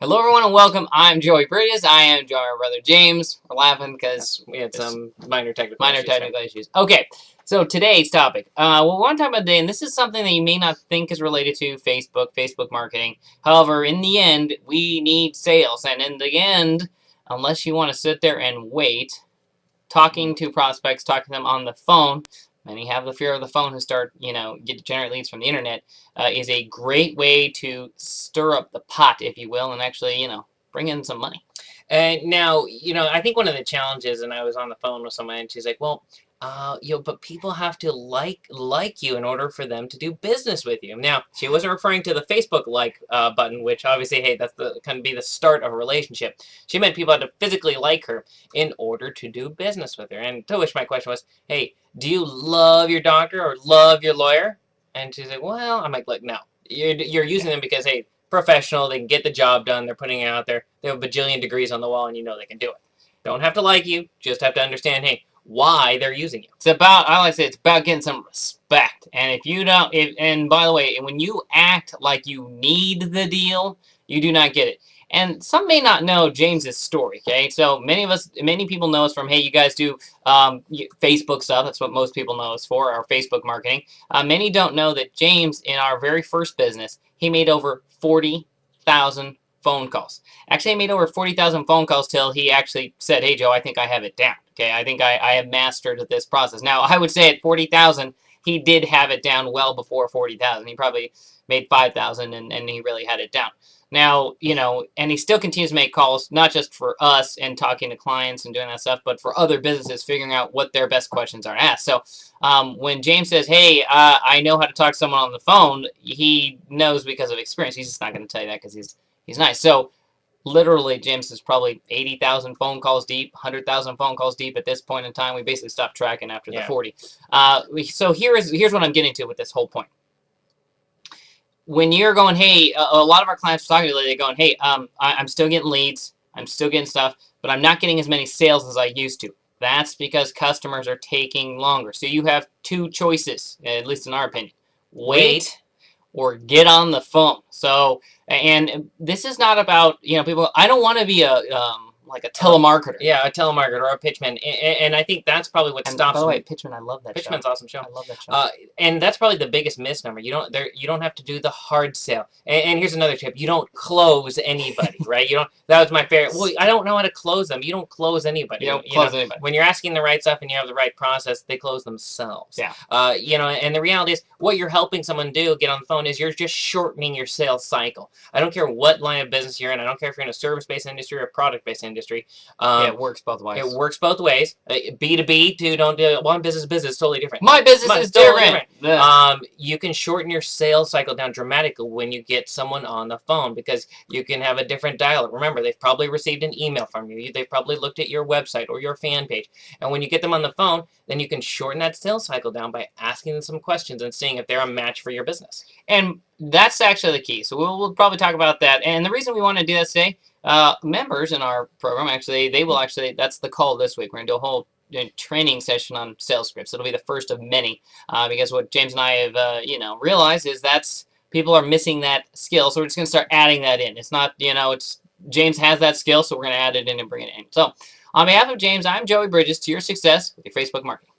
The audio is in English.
Hello, everyone, and welcome. I'm Joey Bridges. I am joining our brother James. We're laughing because we had some minor technical issues. Okay, so today's topic. What we want to talk about today, and this is something that you may not think is related to Facebook marketing. However, in the end, we need sales. And in the end, unless you want to sit there and wait, talking to prospects, talking to them on the phone, many have the fear of the phone who start, generate leads from the internet, is a great way to stir up the pot, if you will, and actually, bring in some money. And now, I think one of the challenges, and I was on the phone with someone, and she's like, well, but people have to like you in order for them to do business with you. Now, she wasn't referring to the Facebook like button, which obviously, hey, that's can be the start of a relationship. She meant people had to physically like her in order to do business with her. And to which my question was, hey, do you love your doctor or love your lawyer? And she's like, well, I'm like, no, you're using them because, hey, professional, they can get the job done, they're putting it out there, they have a bajillion degrees on the wall, and you know they can do it. Don't have to like you, just have to understand, hey, why they're using you. It's about, I like to say, it's about getting some respect. And if you don't, and by the way, when you act like you need the deal, you do not get it. And some may not know James's story, okay? So many people know us from, hey, you guys do Facebook stuff. That's what most people know us for, our Facebook marketing. Many don't know that James, in our very first business, he made over 40,000 phone calls. Actually, he made over 40,000 phone calls till he actually said, hey, Joe, I think I have it down. Okay, I think I have mastered this process. Now, I would say at 40,000, he did have it down well before 40,000. He probably made 5,000 and he really had it down. Now, and he still continues to make calls, not just for us and talking to clients and doing that stuff, but for other businesses, figuring out what their best questions are to ask. So when James says, hey, I know how to talk to someone on the phone, he knows because of experience. He's just not going to tell you that because he's nice. So literally, James is probably 80,000 phone calls deep, 100,000 phone calls deep at this point in time. We basically stopped tracking after the 40. So here's what I'm getting to with this whole point. When you're going, hey, a lot of our clients are talking to me, they're going, hey, I'm still getting leads, I'm still getting stuff, but I'm not getting as many sales as I used to. That's because customers are taking longer. So you have two choices, at least in our opinion. Wait or get on the phone. So, and this is not about, people, I don't want to be like a telemarketer. Yeah, a telemarketer or a pitchman. And I think that's probably what stops. By the way, Pitchman, I love that show. Pitchman's awesome show. I love that show. And that's probably the biggest misnomer. You don't have to do the hard sale. And here's another tip: you don't close anybody, right? That was my favorite. Well, I don't know how to close them. You don't close anybody. You don't close anybody. When you're asking the right stuff and you have the right process, they close themselves. Yeah. And the reality is, what you're helping someone do, get on the phone, is you're just shortening your sales cycle. I don't care what line of business you're in. I don't care if you're in a service-based industry or a product-based industry. It works both ways. It works both ways. B2B, don't do one business is totally different. My business is different. Yeah. You can shorten your sales cycle down dramatically when you get someone on the phone because you can have a different dialogue. Remember, they've probably received an email from you. They've probably looked at your website or your fan page. And when you get them on the phone, then you can shorten that sales cycle down by asking them some questions and seeing if they're a match for your business. And that's actually the key. So we'll probably talk about that. And the reason we want to do that today, members in our program, that's the call this week. We're going to do a whole training session on sales scripts. It'll be the first of many because what James and I have, realized is people are missing that skill. So we're just going to start adding that in. It's not, it's James has that skill, so we're going to add it in and bring it in. So on behalf of James, I'm Joey Bridges. To your success with your Facebook marketing.